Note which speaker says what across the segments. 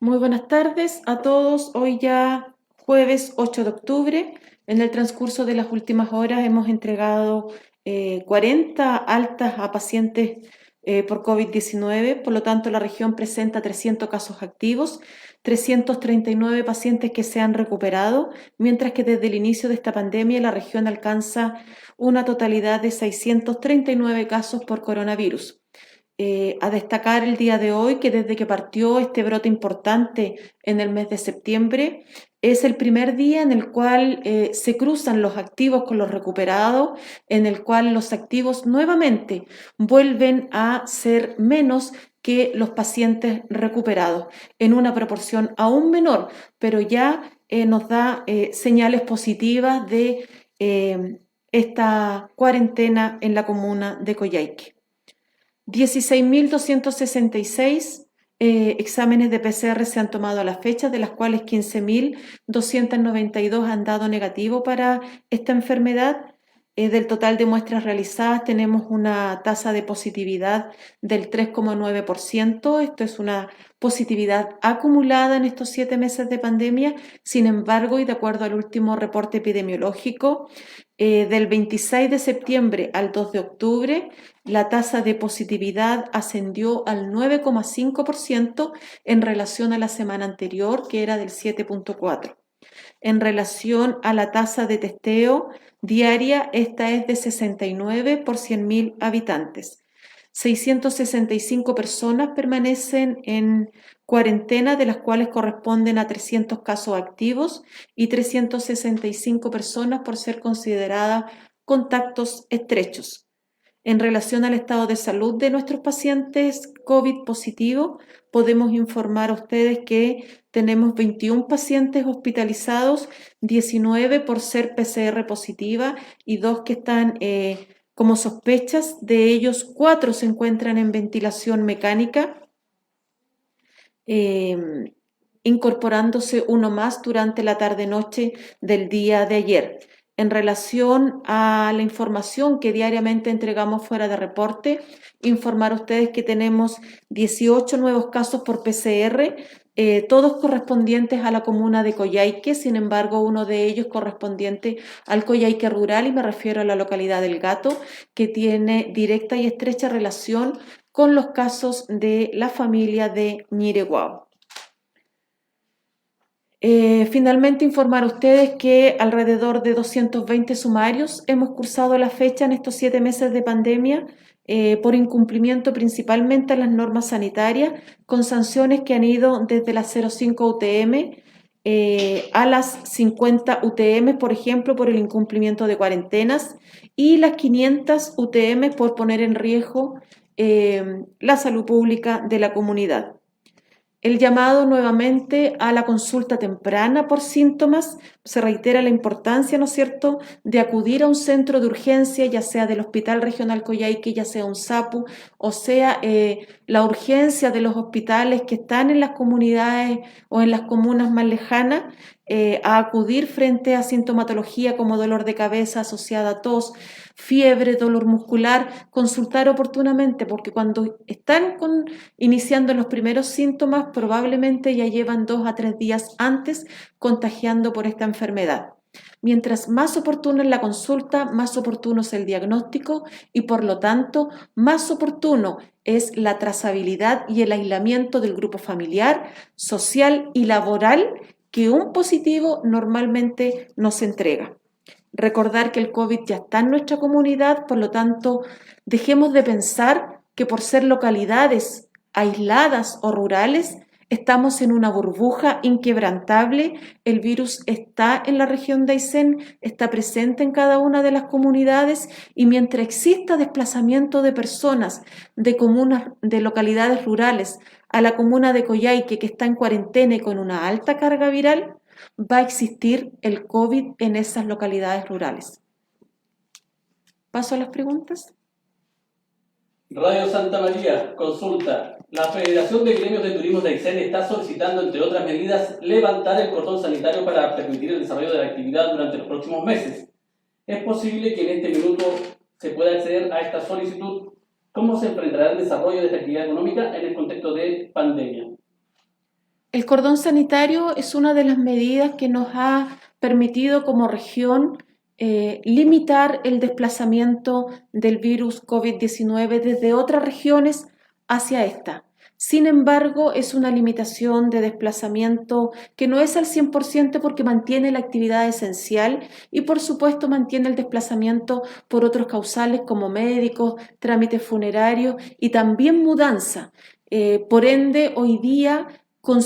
Speaker 1: Muy buenas tardes a todos. Hoy ya jueves 8 de octubre. En el transcurso de las últimas horas hemos entregado 40 altas a pacientes por COVID-19. Por lo tanto, la región presenta 300 casos activos, 339 pacientes que se han recuperado, mientras que desde el inicio de esta pandemia la región alcanza una totalidad de 639 casos por coronavirus. A destacar el día de hoy que desde que partió este brote importante en el mes de septiembre, es el primer día en el cual se cruzan los activos con los recuperados, en el cual los activos nuevamente vuelven a ser menos que los pacientes recuperados, en una proporción aún menor, pero ya nos da señales positivas de esta cuarentena en la comuna de Coyhaique. 16.266 exámenes de PCR se han tomado a la fecha, de las cuales 15.292 han dado negativo para esta enfermedad. Del total de muestras realizadas tenemos una tasa de positividad del 3,9%. Esto es una positividad acumulada en estos 7 meses de pandemia. Sin embargo, y de acuerdo al último reporte epidemiológico, del 26 de septiembre al 2 de octubre, la tasa de positividad ascendió al 9,5% en relación a la semana anterior, que era del 7,4%. En relación a la tasa de testeo diaria, esta es de 69 por 100.000 habitantes. 665 personas permanecen en cuarentena, de las cuales corresponden a 300 casos activos y 365 personas por ser consideradas contactos estrechos. En relación al estado de salud de nuestros pacientes COVID positivo, podemos informar a ustedes que tenemos 21 pacientes hospitalizados, 19 por ser PCR positiva y 2 que están como sospechas. De ellos, 4 se encuentran en ventilación mecánica, incorporándose uno más durante la tarde-noche del día de ayer. En relación a la información que diariamente entregamos fuera de reporte, informar a ustedes que tenemos 18 nuevos casos por PCR, todos correspondientes a la comuna de Coyhaique. Sin embargo, uno de ellos correspondiente al Coyhaique rural, y me refiero a la localidad del Gato, que tiene directa y estrecha relación con los casos de la familia de Ñireguao. Finalmente, informar a ustedes que alrededor de 220 sumarios hemos cursado la fecha en estos 7 meses de pandemia por incumplimiento principalmente a las normas sanitarias, con sanciones que han ido desde las 0,5 UTM a las 50 UTM, por ejemplo, por el incumplimiento de cuarentenas, y las 500 UTM por poner en riesgo la salud pública de la comunidad. El llamado nuevamente a la consulta temprana por síntomas. Se reitera la importancia, ¿no es cierto?, de acudir a un centro de urgencia, ya sea del Hospital Regional Coyhaique, ya sea un SAPU, o sea la urgencia de los hospitales que están en las comunidades o en las comunas más lejanas, a acudir frente a sintomatología como dolor de cabeza asociada a tos, fiebre, dolor muscular, consultar oportunamente, porque cuando están iniciando los primeros síntomas, probablemente ya llevan 2 a 3 días antes contagiando por esta enfermedad. Mientras más oportuna es la consulta, más oportuno es el diagnóstico y por lo tanto más oportuno es la trazabilidad y el aislamiento del grupo familiar, social y laboral que un positivo normalmente nos entrega. Recordar que el COVID ya está en nuestra comunidad, por lo tanto, dejemos de pensar que por ser localidades aisladas o rurales, estamos en una burbuja inquebrantable. El virus está en la región de Aysén, está presente en cada una de las comunidades, y mientras exista desplazamiento de personas de comunas, de localidades rurales a la comuna de Coyhaique, que está en cuarentena y con una alta carga viral, va a existir el COVID en esas localidades rurales. ¿Paso a las preguntas?
Speaker 2: Radio Santa María, consulta. La Federación de Gremios de Turismo de Aysén está solicitando, entre otras medidas, levantar el cordón sanitario para permitir el desarrollo de la actividad durante los próximos meses. ¿Es posible que en este minuto se pueda acceder a esta solicitud? ¿Cómo se enfrentará el desarrollo de esta actividad económica en el contexto de pandemia?
Speaker 1: El cordón sanitario es una de las medidas que nos ha permitido como región limitar el desplazamiento del virus COVID-19 desde otras regiones hacia esta. Sin embargo, es una limitación de desplazamiento que no es al 100% porque mantiene la actividad esencial y por supuesto mantiene el desplazamiento por otros causales como médicos, trámites funerarios y también mudanza. Por ende, hoy día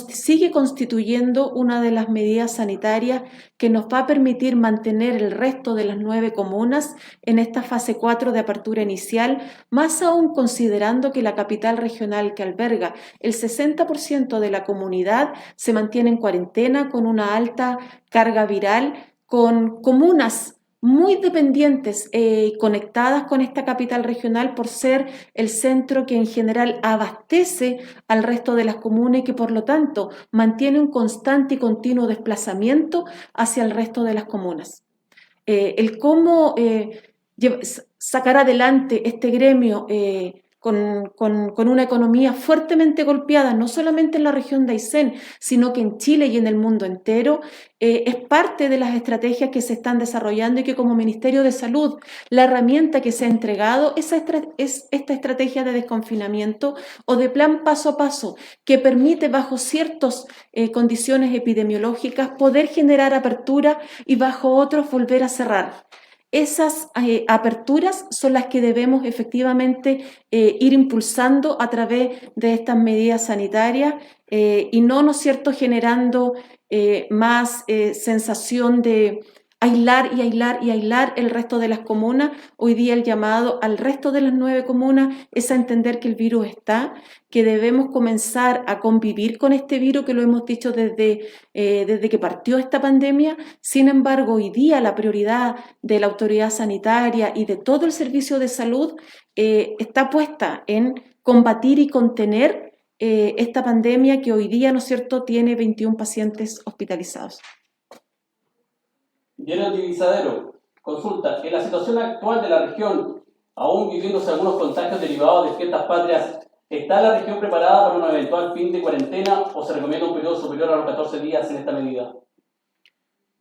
Speaker 1: sigue constituyendo una de las medidas sanitarias que nos va a permitir mantener el resto de las 9 comunas en esta fase 4 de apertura inicial, más aún considerando que la capital regional que alberga el 60% de la comunidad se mantiene en cuarentena con una alta carga viral, con comunas muy dependientes y conectadas con esta capital regional por ser el centro que en general abastece al resto de las comunas y que por lo tanto mantiene un constante y continuo desplazamiento hacia el resto de las comunas. El cómo sacar adelante este gremio con una economía fuertemente golpeada, no solamente en la región de Aysén, sino que en Chile y en el mundo entero, es parte de las estrategias que se están desarrollando y que como Ministerio de Salud, la herramienta que se ha entregado es esta estrategia de desconfinamiento o de plan paso a paso, que permite bajo ciertas condiciones epidemiológicas poder generar apertura y bajo otros volver a cerrar. Esas aperturas son las que debemos efectivamente ir impulsando a través de estas medidas sanitarias y no, ¿no es cierto?, generando más sensación de aislar y aislar y aislar el resto de las comunas. Hoy día el llamado al resto de las 9 comunas es a entender que el virus está, que debemos comenzar a convivir con este virus, que lo hemos dicho desde que partió esta pandemia. Sin embargo, hoy día la prioridad de la autoridad sanitaria y de todo el servicio de salud está puesta en combatir y contener esta pandemia que hoy día, ¿no es cierto?, tiene 21 pacientes hospitalizados.
Speaker 2: Diario Divisadero consulta: en la situación actual de la región, aún viviéndose algunos contagios derivados de fiestas patrias, ¿está la región preparada para un eventual fin de cuarentena o se recomienda un periodo superior a los 14 días en esta medida?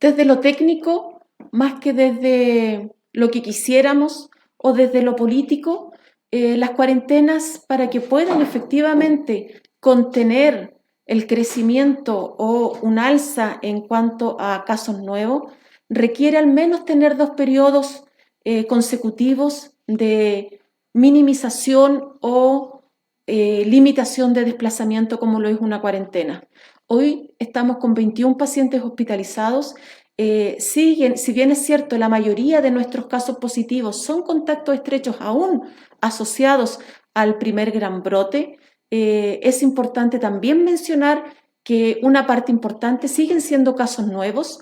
Speaker 1: Desde lo técnico, más que desde lo que quisiéramos o desde lo político, las cuarentenas para que puedan efectivamente contener el crecimiento o un alza en cuanto a casos nuevos, requiere al menos tener 2 periodos consecutivos de minimización o limitación de desplazamiento como lo es una cuarentena. Hoy estamos con 21 pacientes hospitalizados. Si bien es cierto, la mayoría de nuestros casos positivos son contactos estrechos aún asociados al primer gran brote, es importante también mencionar que una parte importante siguen siendo casos nuevos,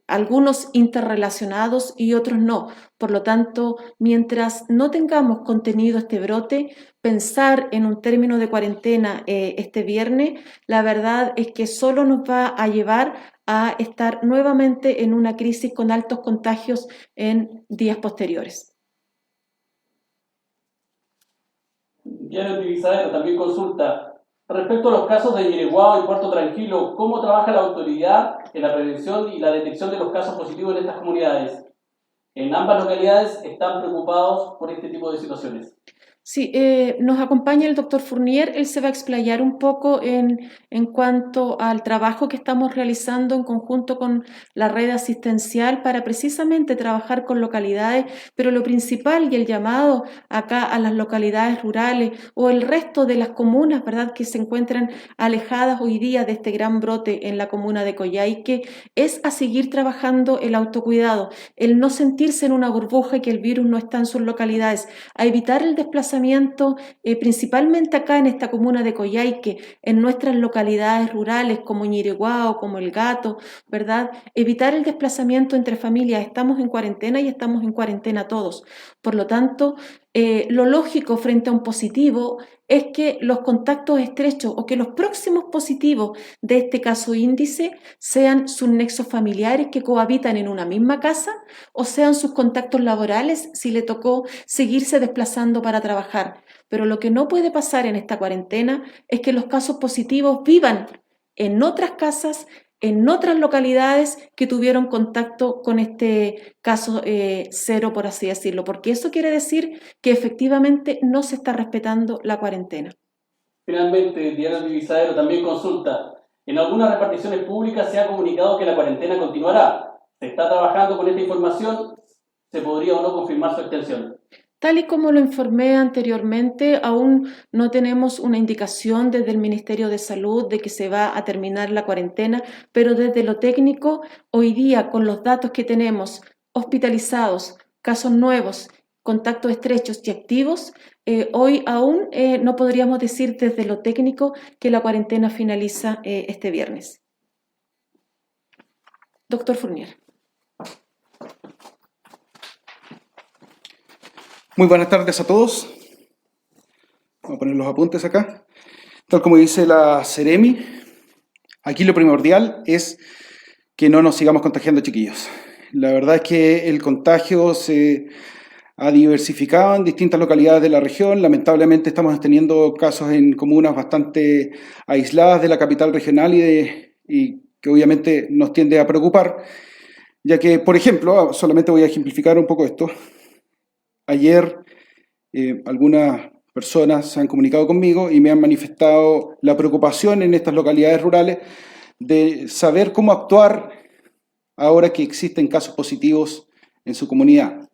Speaker 1: algunos interrelacionados y otros no. Por lo tanto, mientras no tengamos contenido este brote, pensar en un término de cuarentena este viernes, la verdad es que solo nos va a llevar a estar nuevamente en una crisis con altos contagios en días posteriores.
Speaker 2: Diario Divisadero también consulta: respecto a los casos de Ñereguao y Puerto Tranquilo, ¿cómo trabaja la autoridad en la prevención y la detección de los casos positivos en estas comunidades? En ambas localidades están preocupados por este tipo de situaciones.
Speaker 1: Sí, nos acompaña el doctor Fournier, él se va a explayar un poco en cuanto al trabajo que estamos realizando en conjunto con la red asistencial para precisamente trabajar con localidades, pero lo principal y el llamado acá a las localidades rurales o el resto de las comunas, ¿verdad?, que se encuentran alejadas hoy día de este gran brote en la comuna de Coyhaique, es a seguir trabajando el autocuidado, el no sentirse en una burbuja y que el virus no está en sus localidades, a evitar el desplazamiento principalmente acá en esta comuna de Coyhaique, en nuestras localidades rurales como Ñereguao, como El Gato, ¿verdad? Evitar el desplazamiento entre familias. Estamos en cuarentena y estamos en cuarentena todos. Por lo tanto, Lo lógico frente a un positivo es que los contactos estrechos o que los próximos positivos de este caso índice sean sus nexos familiares que cohabitan en una misma casa o sean sus contactos laborales si le tocó seguirse desplazando para trabajar. Pero lo que no puede pasar en esta cuarentena es que los casos positivos vivan en otras casas, en otras localidades que tuvieron contacto con este caso cero, por así decirlo, porque eso quiere decir que efectivamente no se está respetando la cuarentena.
Speaker 2: Finalmente, Diana Divisadero también consulta. En algunas reparticiones públicas se ha comunicado que la cuarentena continuará. ¿Se está trabajando con esta información? ¿Se podría o no confirmar su extensión?
Speaker 1: Tal y como lo informé anteriormente, aún no tenemos una indicación desde el Ministerio de Salud de que se va a terminar la cuarentena, pero desde lo técnico, hoy día con los datos que tenemos, hospitalizados, casos nuevos, contactos estrechos y activos, hoy aún no podríamos decir desde lo técnico que la cuarentena finaliza este viernes. Doctor Fournier.
Speaker 3: Muy buenas tardes a todos. Vamos a poner los apuntes acá. Tal como dice la Seremi, aquí lo primordial es que no nos sigamos contagiando, chiquillos. La verdad es que el contagio se ha diversificado en distintas localidades de la región. Lamentablemente estamos teniendo casos en comunas bastante aisladas de la capital regional y que obviamente nos tiende a preocupar, ya que, por ejemplo, solamente voy a ejemplificar un poco esto. Ayer algunas personas se han comunicado conmigo y me han manifestado la preocupación en estas localidades rurales de saber cómo actuar ahora que existen casos positivos en su comunidad.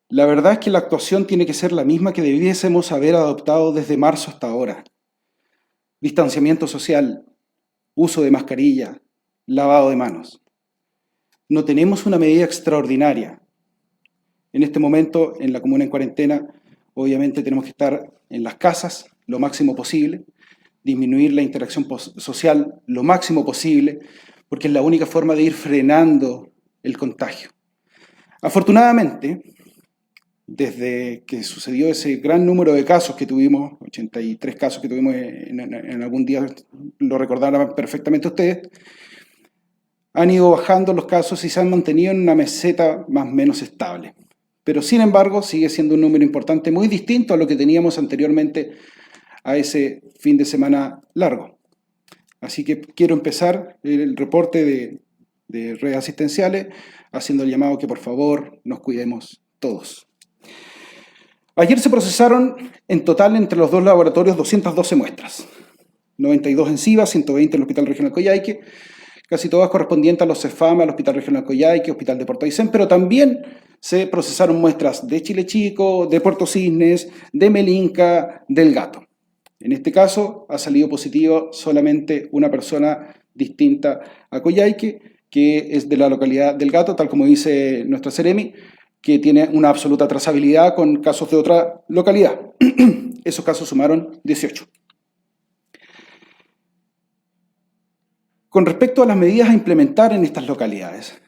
Speaker 3: La verdad es que la actuación tiene que ser la misma que debiésemos haber adoptado desde marzo hasta ahora. Distanciamiento social, uso de mascarilla, lavado de manos. No tenemos una medida extraordinaria. En este momento, en la comuna en cuarentena, obviamente tenemos que estar en las casas lo máximo posible, disminuir la interacción social lo máximo posible, porque es la única forma de ir frenando el contagio. Afortunadamente, desde que sucedió ese gran número de casos que tuvimos, 83 casos que tuvimos en algún día, lo recordarán perfectamente ustedes, han ido bajando los casos y se han mantenido en una meseta más o menos estable. Pero sin embargo sigue siendo un número importante, muy distinto a lo que teníamos anteriormente a ese fin de semana largo. Así que quiero empezar el reporte de redes asistenciales haciendo el llamado que por favor nos cuidemos todos. Ayer se procesaron en total entre los dos laboratorios 212 muestras, 92 en Siva, 120 en el Hospital Regional Coyhaique, casi todas correspondientes a los CEFAM, al Hospital Regional Coyhaique, Hospital de Puerto Aysén, pero también se procesaron muestras de Chile Chico, de Puerto Cisnes, de Melinca, del Gato. En este caso ha salido positivo solamente una persona distinta a Coyhaique, que es de la localidad del Gato, tal como dice nuestra Seremi, que tiene una absoluta trazabilidad con casos de otra localidad. Esos casos sumaron 18. Con respecto a las medidas a implementar en estas localidades,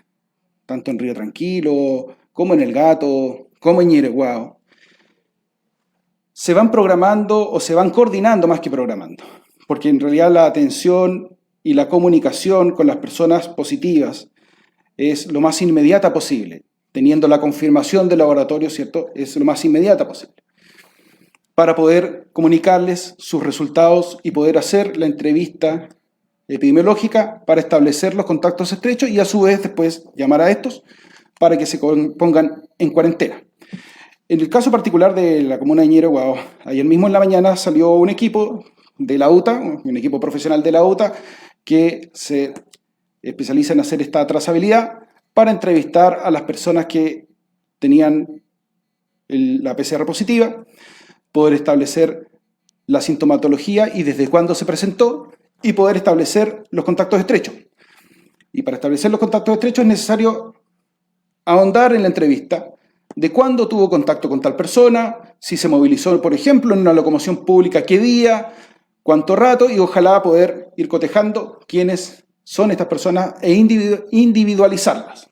Speaker 3: tanto en Río Tranquilo, como en El Gato, como en Ñereguao, se van programando o se van coordinando más que programando, porque en realidad la atención y la comunicación con las personas positivas es lo más inmediata posible, teniendo la confirmación del laboratorio, ¿cierto? Es lo más inmediata posible, para poder comunicarles sus resultados y poder hacer la entrevista epidemiológica para establecer los contactos estrechos y a su vez después llamar a estos para que se pongan en cuarentena. En el caso particular de la comuna de Ñereguao, ayer mismo en la mañana salió un equipo de la UTA, un equipo profesional de la UTA, que se especializa en hacer esta trazabilidad para entrevistar a las personas que tenían la PCR positiva, poder establecer la sintomatología y desde cuándo se presentó, y poder establecer los contactos estrechos. Y para establecer los contactos estrechos es necesario ahondar en la entrevista de cuándo tuvo contacto con tal persona, si se movilizó, por ejemplo, en una locomoción pública, qué día, cuánto rato, y ojalá poder ir cotejando quiénes son estas personas e individualizarlas.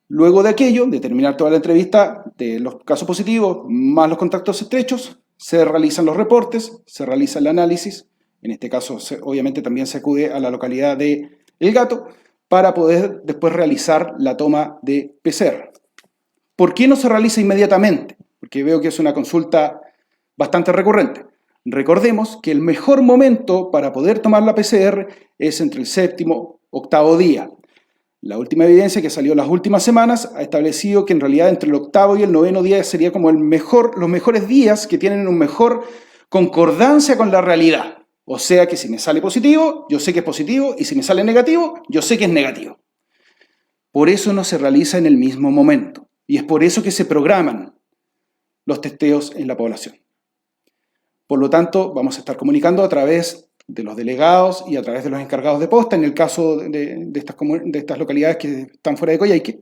Speaker 3: Luego de aquello, de terminar toda la entrevista de los casos positivos, más los contactos estrechos, se realizan los reportes, se realiza el análisis. En este caso, obviamente, también se acude a la localidad de El Gato para poder después realizar la toma de PCR. ¿Por qué no se realiza inmediatamente? Porque veo que es una consulta bastante recurrente. Recordemos que el mejor momento para poder tomar la PCR es entre el séptimo y octavo día. La última evidencia que salió las últimas semanas ha establecido que en realidad entre el octavo y el noveno día sería como los mejores días que tienen una mejor concordancia con la realidad. O sea que si me sale positivo, yo sé que es positivo, y si me sale negativo, yo sé que es negativo. Por eso no se realiza en el mismo momento. Y es por eso que se programan los testeos en la población. Por lo tanto, vamos a estar comunicando a través de los delegados y a través de los encargados de posta, en el caso de estas localidades que están fuera de Coyhaique.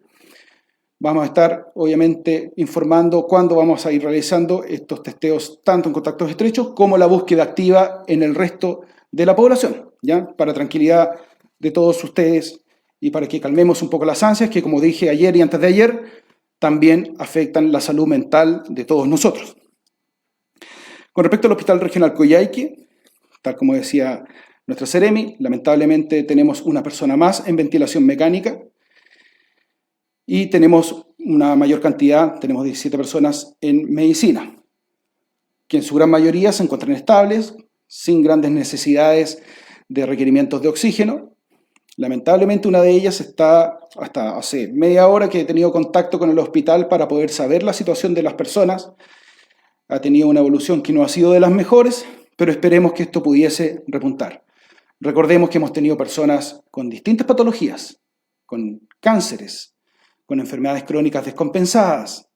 Speaker 3: Vamos a estar, obviamente, informando cuándo vamos a ir realizando estos testeos, tanto en contactos estrechos como la búsqueda activa en el resto de la población, ¿ya? Para tranquilidad de todos ustedes y para que calmemos un poco las ansias, que como dije ayer y antes de ayer, también afectan la salud mental de todos nosotros. Con respecto al Hospital Regional Coyhaique, tal como decía nuestra Seremi, lamentablemente tenemos una persona más en ventilación mecánica y tenemos una mayor cantidad, tenemos 17 personas en medicina, que en su gran mayoría se encuentran estables, sin grandes necesidades de requerimientos de oxígeno. Lamentablemente una de ellas está, hasta hace media hora que he tenido contacto con el hospital para poder saber la situación de las personas. Ha tenido una evolución que no ha sido de las mejores, pero esperemos que esto pudiese repuntar. Recordemos que hemos tenido personas con distintas patologías, con cánceres, con enfermedades crónicas descompensadas.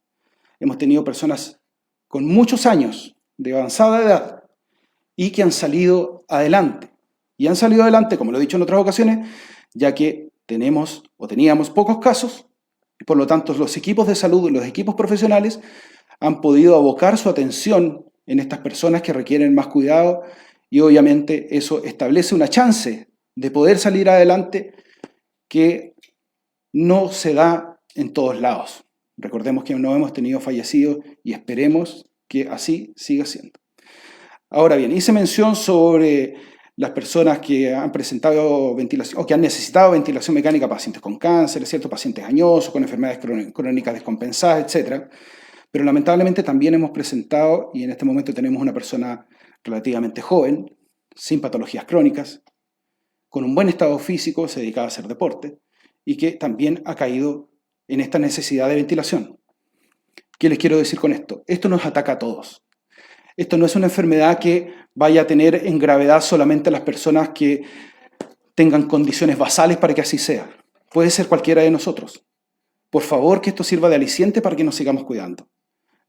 Speaker 3: Hemos tenido personas con muchos años de avanzada edad y que han salido adelante. Y han salido adelante, como lo he dicho en otras ocasiones, ya que teníamos pocos casos y por lo tanto los equipos de salud, los equipos profesionales han podido abocar su atención en estas personas que requieren más cuidado y obviamente eso establece una chance de poder salir adelante que no se da en todos lados. Recordemos que no hemos tenido fallecidos y esperemos que así siga siendo. Ahora bien, hice mención sobre las personas que han presentado ventilación o que han necesitado ventilación mecánica, pacientes con cáncer, ¿cierto? Pacientes añosos, con enfermedades crónicas descompensadas, etc. Pero lamentablemente también hemos presentado, y en este momento tenemos una persona relativamente joven, sin patologías crónicas, con un buen estado físico, se dedicaba a hacer deporte, y que también ha caído en esta necesidad de ventilación. ¿Qué les quiero decir con esto? Esto nos ataca a todos. Esto no es una enfermedad que vaya a tener en gravedad solamente a las personas que tengan condiciones basales para que así sea. Puede ser cualquiera de nosotros. Por favor, que esto sirva de aliciente para que nos sigamos cuidando.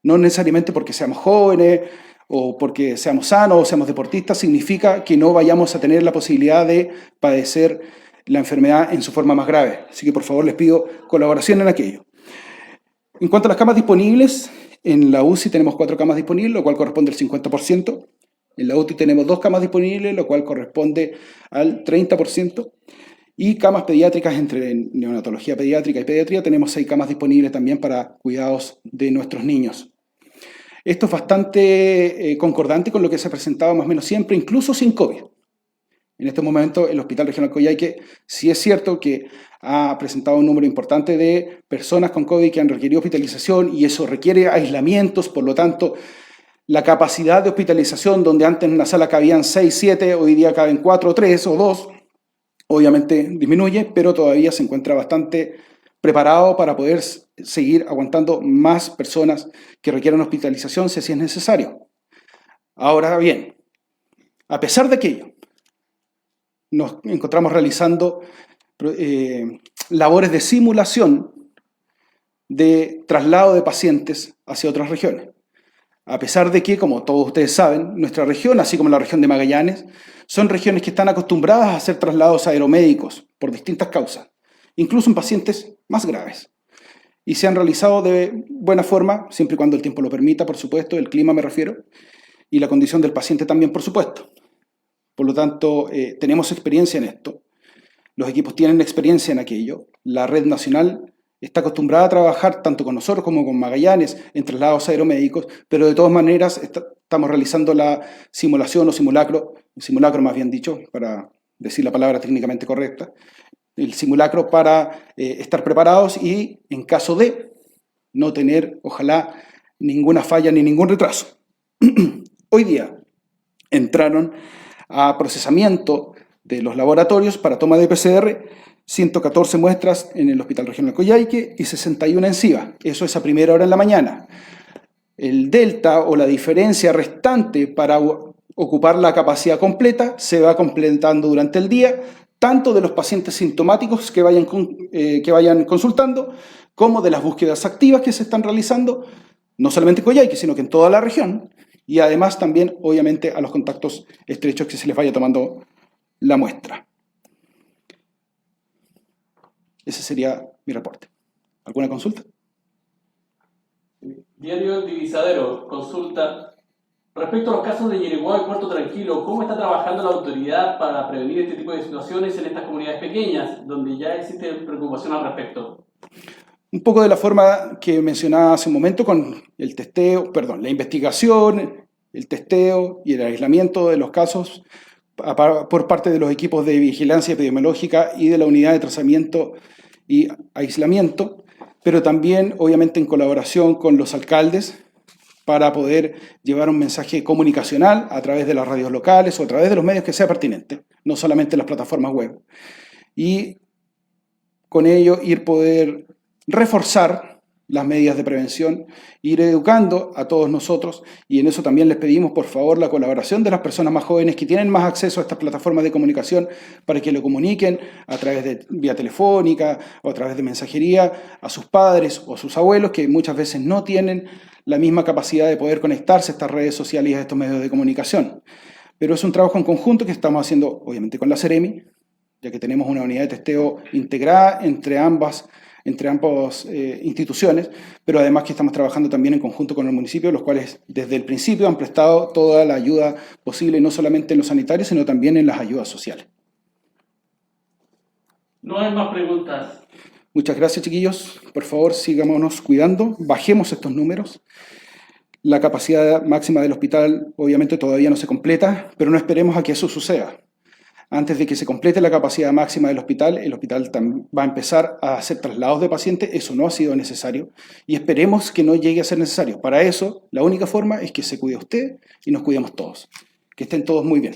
Speaker 3: No necesariamente porque seamos jóvenes o porque seamos sanos o seamos deportistas, significa que no vayamos a tener la posibilidad de padecer la enfermedad en su forma más grave. Así que por favor les pido colaboración en aquello. En cuanto a las camas disponibles, en la UCI tenemos 4 camas disponibles, lo cual corresponde al 50%. En la UTI tenemos 2 camas disponibles, lo cual corresponde al 30%. Y camas pediátricas, entre neonatología pediátrica y pediatría, tenemos 6 camas disponibles también para cuidados de nuestros niños. Esto es bastante concordante con lo que se ha presentado más o menos siempre, incluso sin COVID. En este momento, el Hospital Regional Coyhaique sí es cierto que ha presentado un número importante de personas con COVID que han requerido hospitalización y eso requiere aislamientos, por lo tanto, la capacidad de hospitalización, donde antes en una sala cabían 6, 7, hoy día caben 4, 3 o 2, obviamente disminuye, pero todavía se encuentra bastante preparado para poder seguir aguantando más personas que requieran hospitalización si así es necesario. Ahora bien, a pesar de aquello, nos encontramos realizando labores de simulación de traslado de pacientes hacia otras regiones. A pesar de que, como todos ustedes saben, nuestra región, así como la región de Magallanes, son regiones que están acostumbradas a hacer traslados aeromédicos por distintas causas, incluso en pacientes más graves. Y se han realizado de buena forma, siempre y cuando el tiempo lo permita, por supuesto, el clima me refiero, y la condición del paciente también, por supuesto. Por lo tanto, tenemos experiencia en esto. Los equipos tienen experiencia en aquello. La red nacional está acostumbrada a trabajar tanto con nosotros como con Magallanes en traslados aeromédicos, pero de todas maneras estamos realizando la simulación o simulacro más bien dicho, para decir la palabra técnicamente correcta, el simulacro para estar preparados y en caso de no tener, ojalá, ninguna falla ni ningún retraso. Hoy día entraron a procesamiento de los laboratorios para toma de PCR 114 muestras en el Hospital Regional Coyhaique y 61 en Siva. Eso es a primera hora en la mañana. El delta o la diferencia restante para ocupar la capacidad completa se va completando durante el día, tanto de los pacientes sintomáticos que vayan consultando, como de las búsquedas activas que se están realizando, no solamente en Coyhaique, sino que en toda la región, y además también, obviamente, a los contactos estrechos que se les vaya tomando la muestra. Ese sería mi reporte. ¿Alguna consulta?
Speaker 2: Diario Divisadero, consulta. Respecto a los casos de Yereguá y Puerto Tranquilo, ¿cómo está trabajando la autoridad para prevenir este tipo de situaciones en estas comunidades pequeñas, donde ya existe preocupación al respecto?
Speaker 3: Un poco de la forma que mencionaba hace un momento con el testeo, la investigación, el testeo y el aislamiento de los casos por parte de los equipos de vigilancia epidemiológica y de la unidad de trazamiento y aislamiento, pero también, obviamente, en colaboración con los alcaldes para poder llevar un mensaje comunicacional a través de las radios locales o a través de los medios que sea pertinente, no solamente las plataformas web. Y con ello poder reforzar las medidas de prevención, ir educando a todos nosotros, y en eso también les pedimos, por favor, la colaboración de las personas más jóvenes que tienen más acceso a estas plataformas de comunicación para que lo comuniquen a través de vía telefónica o a través de mensajería a sus padres o a sus abuelos, que muchas veces no tienen la misma capacidad de poder conectarse a estas redes sociales y a estos medios de comunicación. Pero es un trabajo en conjunto que estamos haciendo, obviamente, con la Seremi, ya que tenemos una unidad de testeo integrada entre ambas instituciones, pero además que estamos trabajando también en conjunto con el municipio, los cuales desde el principio han prestado toda la ayuda posible, no solamente en lo sanitario, sino también en las ayudas sociales.
Speaker 2: No hay más preguntas.
Speaker 3: Muchas gracias, chiquillos. Por favor, sigámonos cuidando, bajemos estos números. La capacidad máxima del hospital obviamente todavía no se completa, pero no esperemos a que eso suceda. Antes de que se complete la capacidad máxima del hospital, el hospital va a empezar a hacer traslados de pacientes. Eso no ha sido necesario y esperemos que no llegue a ser necesario. Para eso, la única forma es que se cuide usted y nos cuidemos todos. Que estén todos muy bien.